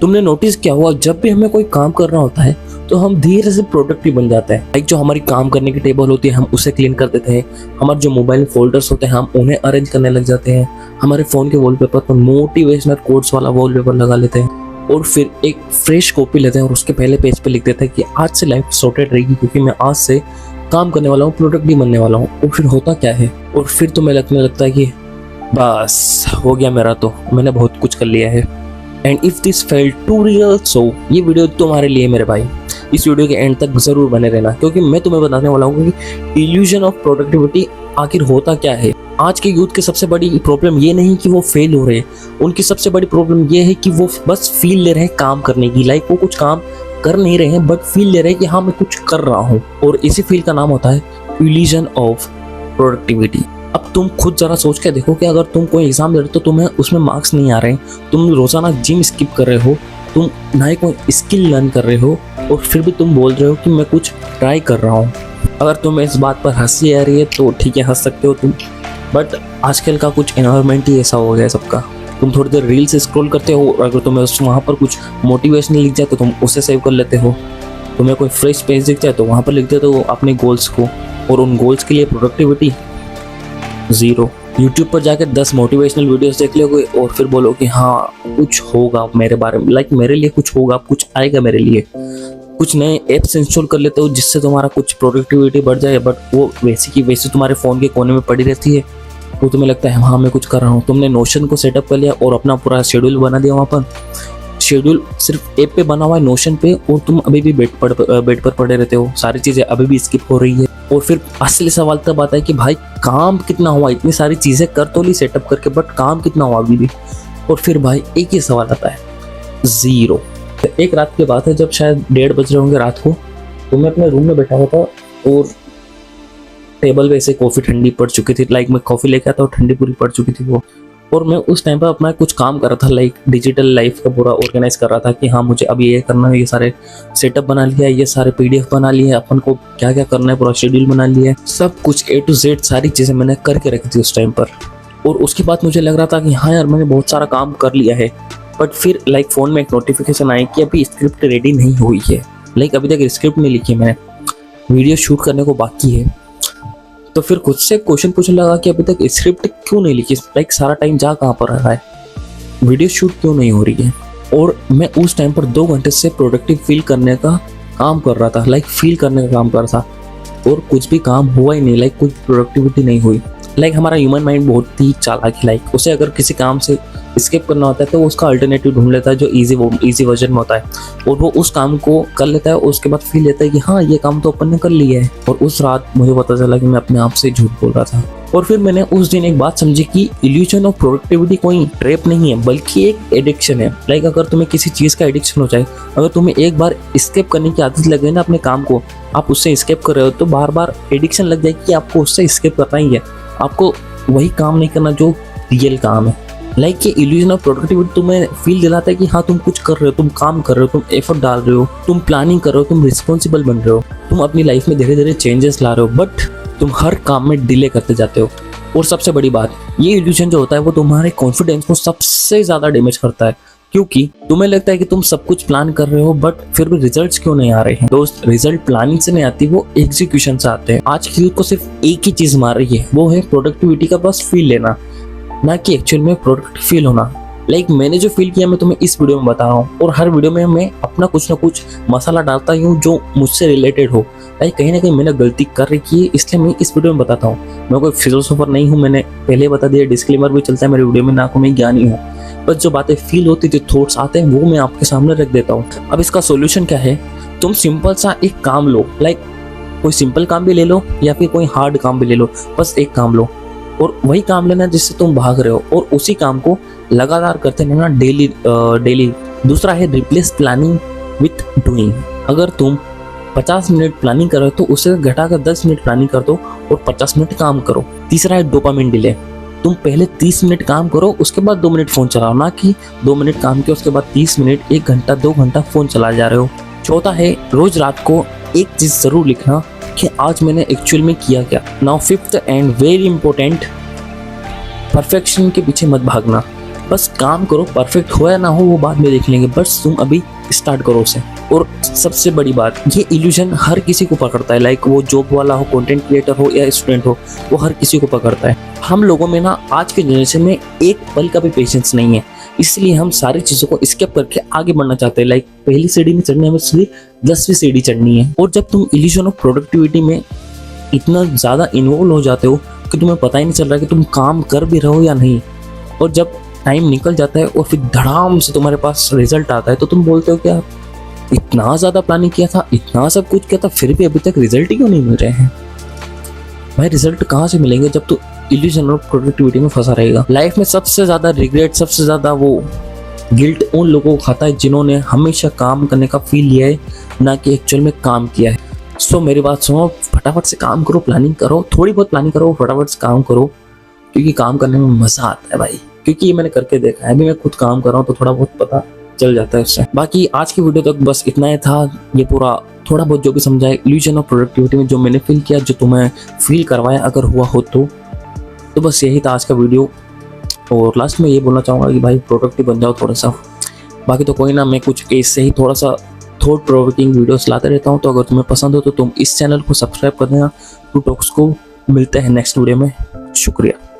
तुमने नोटिस किया हुआ जब भी हमें कोई काम करना होता है तो हम धीरे से प्रोडक्टिव बन जाते हैं। लाइक जो हमारी काम करने की टेबल होती है हम उसे क्लीन कर देते हैं, हमारे जो मोबाइल फोल्डर्स होते हैं हम उन्हें अरेंज करने लग जाते हैं, हमारे फ़ोन के वॉलपेपर पर मोटिवेशनल कोट्स वाला वॉलपेपर लगा लेते हैं और फिर एक फ्रेश कॉपी लेते हैं और उसके पहले पेज पे लिख देते हैं कि आज से लाइफ सॉर्टेड रहेगी क्योंकि मैं आज से काम करने वाला हूँ, प्रोडक्टिव बनने वाला हूँ। और फिर होता क्या है, और फिर तुम्हें लगने लगता है कि बस हो गया मेरा, तो मैंने बहुत कुछ कर लिया है। And if this felt too real, so ये वीडियो तुम्हारे लिए मेरे भाई। इस वीडियो के एंड तक जरूर बने रहना क्योंकि मैं तुम्हें बताने वाला हूँ कि इल्यूजन ऑफ प्रोडक्टिविटी आखिर होता क्या है। आज के यूथ की सबसे बड़ी प्रॉब्लम ये नहीं कि वो फेल हो रहे हैं, उनकी सबसे बड़ी प्रॉब्लम ये है कि वो बस फील ले रहे हैं काम करने की। लाइक वो कुछ काम कर नहीं रहे हैं बट फील ले रहे हैं कि हाँ मैं कुछ कर रहा हूँ, और इसी फील का नाम होता है इल्यूजन ऑफ प्रोडक्टिविटी। अब तुम खुद जरा सोच के देखो कि अगर तुम कोई एग्जाम दे रहे हो तो तुम्हें उसमें मार्क्स नहीं आ रहे हैं, तुम रोजाना जिम स्किप कर रहे हो, तुम ना ही कोई स्किल लर्न कर रहे हो और फिर भी तुम बोल रहे हो कि मैं कुछ ट्राई कर रहा हूँ। अगर तुम्हें इस बात पर हंसी आ रही है तो ठीक है, हंस सकते हो तुम, बट आजकल का कुछ एनवायरनमेंट ही ऐसा हो गया है सबका। तुम थोड़ी देर रील्स स्क्रॉल करते हो, अगर तुम्हें वहाँ पर कुछ मोटिवेशनल लिख जाए तो तुम उसे सेव कर लेते हो, तुम्हें कोई फ्रेश पेज दिख जाए तो वहाँ पर लिख देते हो अपने गोल्स को, और उन गोल्स के लिए प्रोडक्टिविटी ज़ीरो। यूट्यूब पर जाकर 10 मोटिवेशनल वीडियोस देख लोगे और फिर बोलो कि हाँ कुछ होगा मेरे बारे में, लाइक मेरे लिए कुछ होगा, कुछ आएगा मेरे लिए। कुछ नए ऐप्स इंस्टॉल कर लेते हो जिससे तुम्हारा कुछ प्रोडक्टिविटी बढ़ जाए, बट वो वैसे की वैसे तुम्हारे फ़ोन के कोने में पड़ी रहती है। वो तुम्हें लगता है हाँ मैं कुछ कर रहा हूँ। तुमने नोशन को सेटअप कर लिया और अपना पूरा शेड्यूल बना दिया, वहाँ पर शेड्यूल सिर्फ ऐप पे बना हुआ है नोशन पे, और तुम अभी भी बेड पर पड़े रहते हो, सारी चीज़ें अभी भी स्किप हो रही है। और फिर असली सवाल तब आता है कि भाई काम कितना हुआ, इतनी सारी चीज़ें कर तो ली सेटअप करके बट काम कितना हुआ अभी भी। और फिर भाई एक ही सवाल आता है, ज़ीरो। एक रात की बात है जब शायद 1:30 बज रहे होंगे रात को, तो मैं अपने रूम में बैठा हुआ था और टेबल पे ऐसे कॉफ़ी ठंडी पड़ चुकी थी। लाइक मैं कॉफ़ी लेके आता और ठंडी पूरी पड़ चुकी थी वो, और मैं उस टाइम पर अपना कुछ काम कर रहा था, लाइक डिजिटल लाइफ का पूरा ऑर्गेनाइज कर रहा था कि हाँ मुझे अब ये करना है, ये सारे सेटअप बना लिया है, ये सारे PDF बना लिए हैं, अपन को क्या क्या करना है पूरा शेड्यूल बना लिया है, सब कुछ A to Z सारी चीज़ें मैंने करके रखी थी उस टाइम पर। और उसके बाद मुझे लग रहा था कि हाँ यार मैंने बहुत सारा काम कर लिया है, बट फिर लाइक फ़ोन में एक नोटिफिकेशन आई कि अभी स्क्रिप्ट रेडी नहीं हुई है, लाइक अभी तक स्क्रिप्ट नहीं लिखी, मैंने वीडियो शूट करने को बाकी है। तो फिर खुद से क्वेश्चन पूछने लगा कि अभी तक स्क्रिप्ट क्यों नहीं लिखी, लाइक सारा टाइम जा कहाँ पर रहा है, वीडियो शूट क्यों नहीं हो रही है। और मैं उस टाइम पर 2 घंटे से प्रोडक्टिव फील करने का काम कर रहा था, लाइक फील करने का काम कर रहा था, और कुछ भी काम हुआ ही नहीं, लाइक कुछ प्रोडक्टिविटी नहीं हुई। लाइक हमारा ह्यूमन माइंड बहुत ही चालाक है, लाइक उसे अगर किसी काम से स्किप करना होता है तो वो उसका अल्टरनेटिव ढूंढ लेता है जो इजी वर्जन में होता है, और वो उस काम को कर लेता है और उसके बाद फील लेता है कि हाँ ये काम तो अपन ने कर लिया है। और उस रात मुझे पता चला कि मैं अपने आप से झूठ बोल रहा था। और फिर मैंने उस दिन एक बात समझी कि इल्यूजन ऑफ प्रोडक्टिविटी कोई ट्रैप नहीं है बल्कि एक एडिक्शन है। लाइक अगर तुम्हें किसी चीज़ का एडिक्शन हो जाए, अगर तुम्हें एक बार स्किप करने की आदत लग गई ना अपने काम को, आप उससे स्किप कर रहे हो तो बार बार एडिक्शन लग जाएगी कि आपको उससे स्किप करना ही है, आपको वही काम नहीं करना जो रियल काम है। लाइक ये इल्यूजन ऑफ प्रोडक्टिविटी तुम्हें फील दिलाता है कि हाँ तुम कुछ कर रहे हो, तुम काम कर रहे हो, तुम एफर्ट डाल रहे हो, तुम प्लानिंग कर रहे हो, तुम रिस्पॉन्सिबल बन रहे हो, तुम अपनी लाइफ में धीरे धीरे चेंजेस ला रहे हो, बट तुम हर काम में डिले करते जाते हो। और सबसे बड़ी बात, ये इल्यूजन जो होता है वो तुम्हारे कॉन्फिडेंस को सबसे ज़्यादा डैमेज करता है, क्योंकि तुम्हें लगता है कि तुम सब कुछ प्लान कर रहे हो बट फिर भी रिजल्ट्स क्यों नहीं आ रहे हैं। दोस्त, रिजल्ट प्लानिंग से नहीं आती, वो एग्जीक्यूशन से आते हैं। आज की यूथ को सिर्फ एक ही चीज़ मार रही है, वो है प्रोडक्टिविटी का बस फील लेना, ना कि एक्चुअल में प्रोडक्ट फील होना। लाइक मैंने जो फील किया मैं तुम्हें इस वीडियो में बता रहा हूँ, और हर वीडियो में मैं अपना कुछ ना कुछ मसाला डालता हूँ जो मुझसे रिलेटेड हो। लाइक कहीं ना कहीं मैंने गलती कर रखी है, इसलिए मैं इस वीडियो में बताता हूँ। मैं कोई फिलोसोफर नहीं हूँ, मैंने पहले बता दिया, डिस्क्लेमर भी चलता है मेरे वीडियो में, ना को मैं ज्ञानी हूँ, बस जो बातें फील होती थी, थॉट्स आते हैं, वो मैं आपके सामने रख देता हूँ। अब इसका सोल्यूशन क्या है, तुम सिंपल सा एक काम लो, लाइक कोई सिंपल काम भी ले लो या फिर कोई हार्ड काम भी ले लो, बस एक काम लो और वही काम लेना जिससे तुम भाग रहे हो, और उसी काम को लगातार करते रहना डेली। दूसरा है रिप्लेस प्लानिंग विथ डूइंग। अगर तुम 50 मिनट प्लानिंग कर रहे हो तो उसे घटाकर 10 मिनट प्लानिंग कर दो और 50 मिनट काम करो। तीसरा है डोपामिन डिले। तुम पहले 30 मिनट काम करो, उसके बाद 2 मिनट फ़ोन चलाओ, ना कि 2 मिनट काम किया उसके बाद 30 मिनट, 1 घंटा 2 घंटा फ़ोन चला जा रहे हो। चौथा है रोज़ रात को एक चीज़ ज़रूर लिखना कि आज मैंने एक्चुअल में किया क्या। Now fifth and very important, perfection के पीछे मत भागना। बस काम करो, परफेक्ट हो या ना हो वो बाद में देख लेंगे, बस तुम अभी स्टार्ट करो उसे। और सबसे बड़ी बात, ये इल्यूजन हर किसी को पकड़ता है, लाइक वो जॉब वाला हो, कंटेंट क्रिएटर हो या स्टूडेंट हो, वो हर किसी को पकड़ता है। हम लोगों में ना आज के जनरेशन में एक पल का भी पेशेंस नहीं है, इसलिए हम सारी चीज़ों को स्किप करके आगे बढ़ना चाहते हैं। लाइक पहली सीढ़ी में चढ़ने में सीधी 10वीं सीढ़ी चढ़नी है। और जब तुम इल्यूजन ऑफ प्रोडक्टिविटी में इतना ज़्यादा इन्वॉल्व हो जाते हो कि तुम्हें पता ही नहीं चल रहा कि तुम काम कर भी रहो या नहीं, और जब टाइम निकल जाता है और फिर धड़ाम से तुम्हारे पास रिजल्ट आता है, तो तुम बोलते हो क्या इतना ज़्यादा प्लानिंग किया था, इतना सब कुछ किया था, फिर भी अभी तक रिजल्ट ही क्यों नहीं मिल रहे हैं। भाई रिजल्ट कहाँ से मिलेंगे जब तू इल्यूजन ऑफ प्रोडक्टिविटी में फंसा रहेगा। लाइफ में सबसे ज़्यादा रिग्रेट, सबसे ज़्यादा वो गिल्ट उन लोगों को खाता है जिन्होंने हमेशा काम करने का फील लिया है, ना कि एक्चुअल में काम किया है। सो मेरी बात सुनो, फटाफट से काम करो, प्लानिंग करो, थोड़ी बहुत प्लानिंग करो, फटाफट से काम करो, क्योंकि काम करने में मज़ा आता है भाई। क्योंकि ये मैंने करके देखा है, अभी मैं खुद काम कर रहा हूँ तो थोड़ा बहुत पता चल जाता है उससे। बाकी आज की वीडियो तक बस इतना ही था। ये पूरा थोड़ा बहुत जो भी समझा है इल्यूजन ऑफ प्रोडक्टिविटी में, जो मैंने फील किया, जो तुम्हें फील करवाया अगर हुआ हो तो बस यही था आज का वीडियो। और लास्ट में ये बोलना चाहूँगा कि भाई प्रोडक्टिव बन जाओ थोड़ा सा। बाकी तो कोई ना, मैं कुछ इससे ही थोड़ा सा थॉट प्रोवोकिंग वीडियोस लाते रहता हूँ, तो अगर तुम्हें पसंद हो तो तुम इस चैनल को सब्सक्राइब कर देना। टू टॉक्स को मिलते हैं नेक्स्ट वीडियो में। शुक्रिया।